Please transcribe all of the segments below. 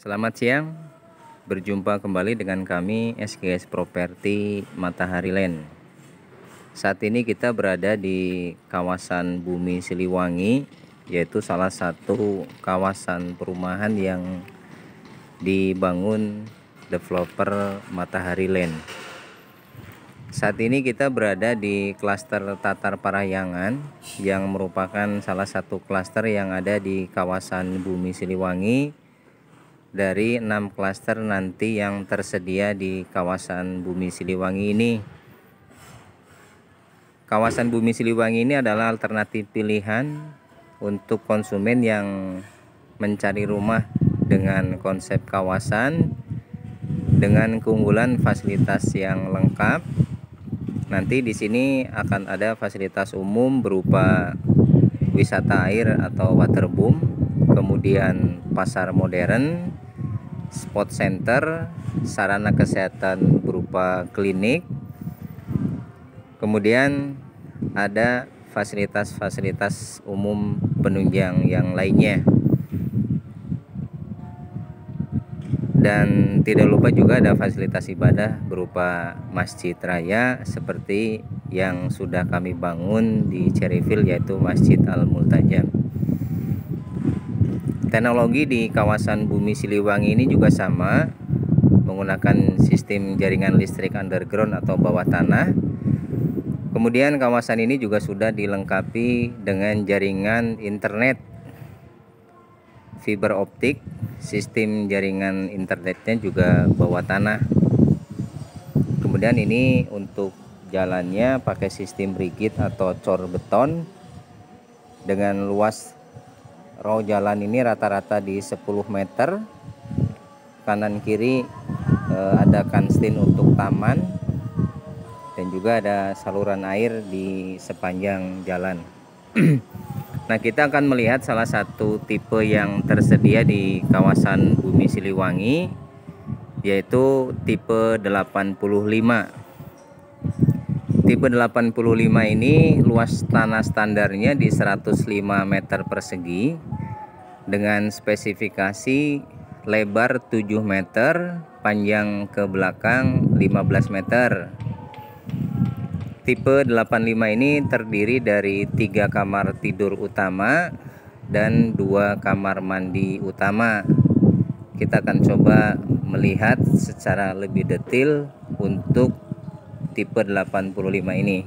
Selamat siang, berjumpa kembali dengan kami SGS Properti Matahari Land. Saat ini kita berada di kawasan Bumi Siliwangi, yaitu salah satu kawasan perumahan yang dibangun developer Matahari Land. Saat ini kita berada di klaster Tatar Parahyangan yang merupakan salah satu klaster yang ada di kawasan Bumi Siliwangi dari 6 klaster nanti yang tersedia di kawasan Bumi Siliwangi ini. Kawasan Bumi Siliwangi ini adalah alternatif pilihan untuk konsumen yang mencari rumah dengan konsep kawasan dengan keunggulan fasilitas yang lengkap. Nanti di sini akan ada fasilitas umum berupa wisata air atau waterboom, kemudian pasar modern, spot center, sarana kesehatan berupa klinik, kemudian ada fasilitas-fasilitas umum penunjang yang lainnya. Dan tidak lupa juga ada fasilitas ibadah berupa masjid raya seperti yang sudah kami bangun di Cherryville, yaitu Masjid Al-Multajam. Teknologi di kawasan Bumi Siliwangi ini juga sama, menggunakan sistem jaringan listrik underground atau bawah tanah. Kemudian kawasan ini juga sudah dilengkapi dengan jaringan internet fiber optik. Sistem jaringan internetnya juga bawah tanah. Kemudian ini untuk jalannya pakai sistem rigid atau cor beton dengan luas row jalan ini rata-rata di 10 meter. Kanan kiri ada kantin untuk taman dan juga ada saluran air di sepanjang jalan. Nah, kita akan melihat salah satu tipe yang tersedia di kawasan Bumi Siliwangi, yaitu tipe 85. Tipe 85 ini luas tanah standarnya di 105 meter persegi dengan spesifikasi lebar 7 meter, panjang ke belakang 15 meter. Tipe 85 ini terdiri dari 3 kamar tidur utama dan 2 kamar mandi utama. Kita akan coba melihat secara lebih detail untuk tipe 85 ini.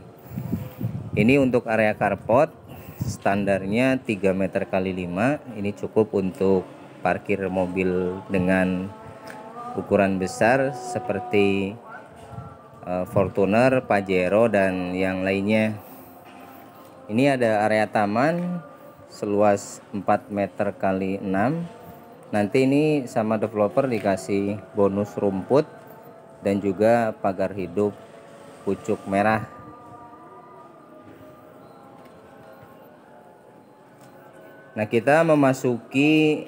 Ini untuk area carport standarnya 3 meter kali 5. Ini cukup untuk parkir mobil dengan ukuran besar seperti Fortuner, Pajero dan yang lainnya. Ini ada area taman seluas 4 meter kali 6. Nanti ini sama developer dikasih bonus rumput dan juga pagar hidup pucuk merah. Nah, kita memasuki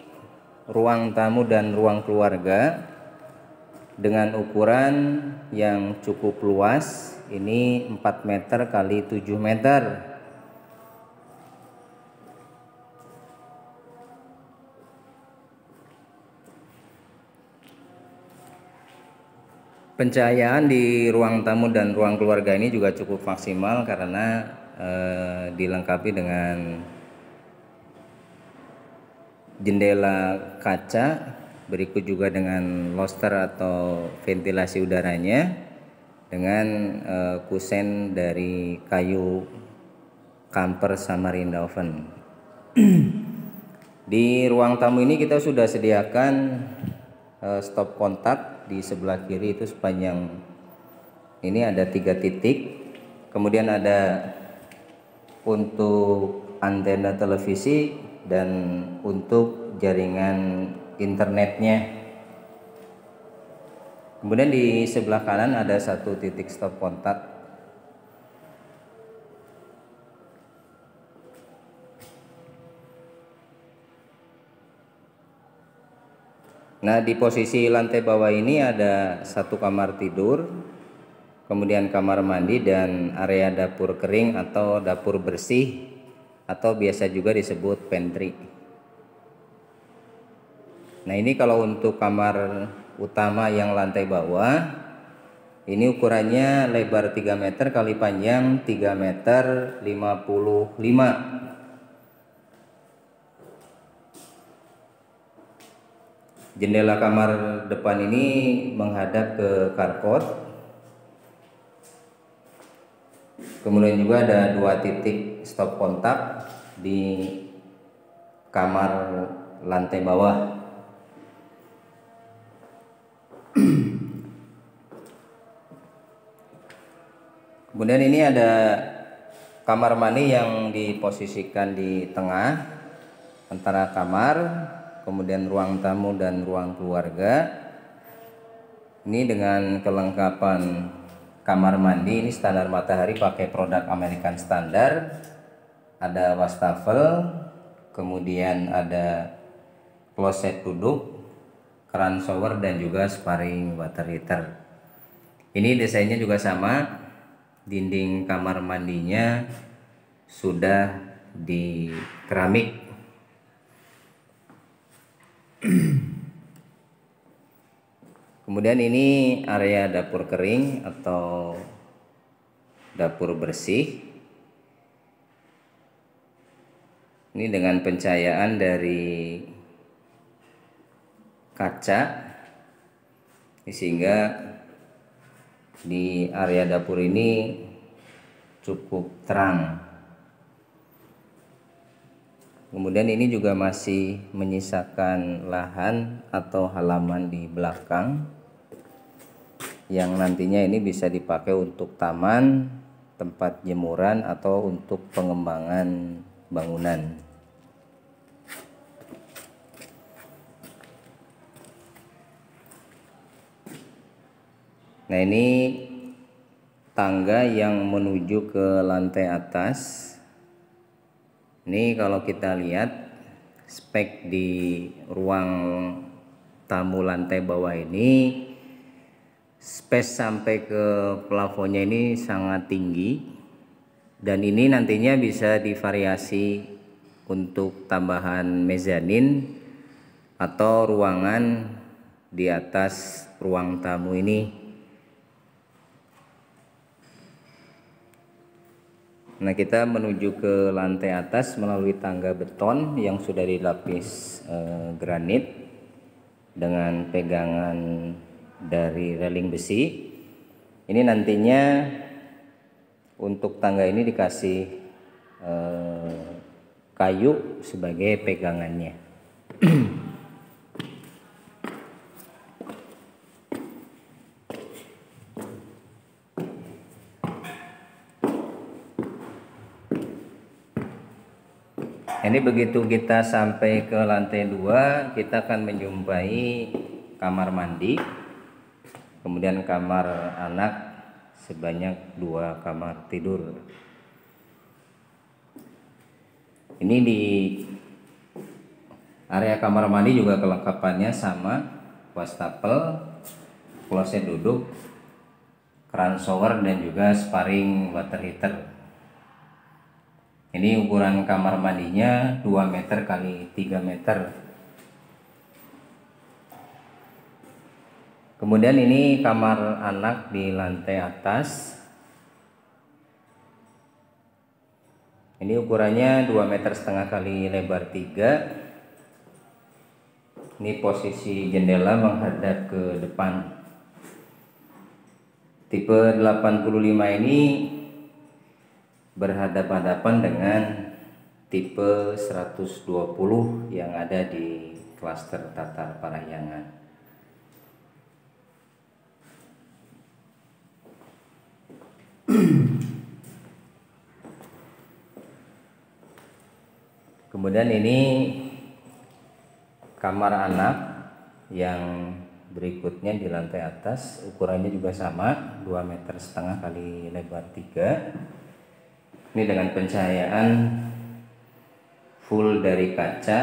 ruang tamu dan ruang keluarga dengan ukuran yang cukup luas. Ini 4 meter kali 7 meter. Pencahayaan di ruang tamu dan ruang keluarga ini juga cukup maksimal karena dilengkapi dengan jendela kaca, berikut juga dengan lobster atau ventilasi udaranya dengan kusen dari kayu camper Samarinda oven. Di ruang tamu ini kita sudah sediakan stop kontak di sebelah kiri, itu sepanjang ini ada 3 titik. Kemudian ada untuk antena televisi dan untuk jaringan internetnya. Kemudian di sebelah kanan ada 1 titik stop kontak. Nah, di posisi lantai bawah ini ada 1 kamar tidur, kemudian kamar mandi dan area dapur kering atau dapur bersih atau biasa juga disebut pantry. Nah, ini kalau untuk kamar utama yang lantai bawah, ini ukurannya lebar 3 meter kali panjang 3 meter 55. Jendela kamar depan ini menghadap ke carport. Kemudian juga ada 2 titik stop kontak di kamar lantai bawah. Kemudian ini ada kamar mandi yang diposisikan di tengah antara kamar, kemudian ruang tamu dan ruang keluarga. Ini dengan kelengkapan kamar mandi, ini standar Matahari pakai produk American Standard. Ada wastafel, kemudian ada kloset duduk, keran shower dan juga sparing water heater. Ini desainnya juga sama. Dinding kamar mandinya sudah di keramik. Kemudian ini area dapur kering atau dapur bersih. Ini dengan pencahayaan dari kaca, sehingga di area dapur ini cukup terang. Kemudian ini juga masih menyisakan lahan atau halaman di belakang yang nantinya ini bisa dipakai untuk taman, tempat jemuran atau untuk pengembangan bangunan. Nah, ini tangga yang menuju ke lantai atas. Ini kalau kita lihat spek di ruang tamu lantai bawah ini, space sampai ke plafonnya ini sangat tinggi, dan ini nantinya bisa divariasi untuk tambahan mezanin atau ruangan di atas ruang tamu ini. Nah, kita menuju ke lantai atas melalui tangga beton yang sudah dilapis granit dengan pegangan dari reling besi. Ini nantinya untuk tangga ini dikasih kayu sebagai pegangannya. Ini begitu kita sampai ke lantai 2, kita akan menjumpai kamar mandi, kemudian kamar anak sebanyak 2 kamar tidur. Ini di area kamar mandi juga kelengkapannya sama, wastafel, kloset duduk, keran shower dan juga sparing water heater. Ini ukuran kamar mandinya 2 meter kali 3 meter. Kemudian ini kamar anak di lantai atas. Ini ukurannya 2,5 meter kali lebar 3. Ini posisi jendela menghadap ke depan. Tipe 85 ini berhadapan-hadapan dengan tipe 120 yang ada di klaster Tatar Parahyangan. Kemudian ini kamar anak yang berikutnya di lantai atas, ukurannya juga sama, 2,5 meter kali lebar 3. Ini dengan pencahayaan full dari kaca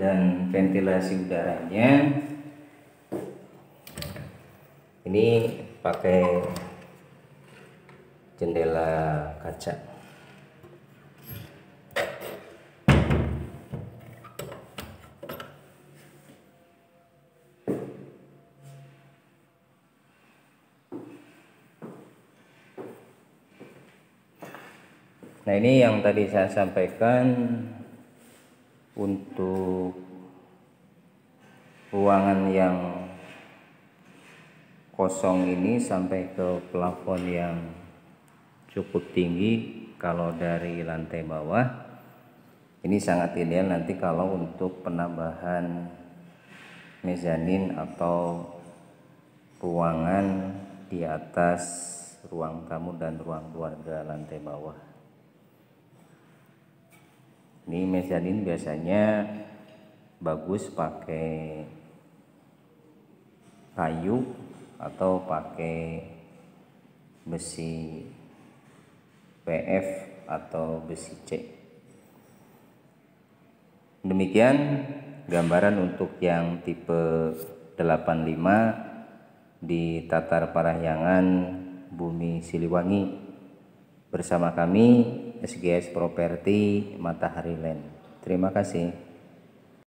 dan ventilasi udaranya ini pakai jendela kaca. Nah, ini yang tadi saya sampaikan untuk ruangan yang kosong ini sampai ke plafon yang cukup tinggi. Kalau dari lantai bawah ini sangat ideal nanti kalau untuk penambahan mezanin atau ruangan di atas ruang tamu dan ruang keluarga lantai bawah. Ini mezanin biasanya bagus pakai kayu atau pakai besi PF atau besi C. Demikian gambaran untuk yang tipe 85 di Tatar Parahyangan Bumi Siliwangi bersama kami SGS Properti Matahari Land. Terima kasih.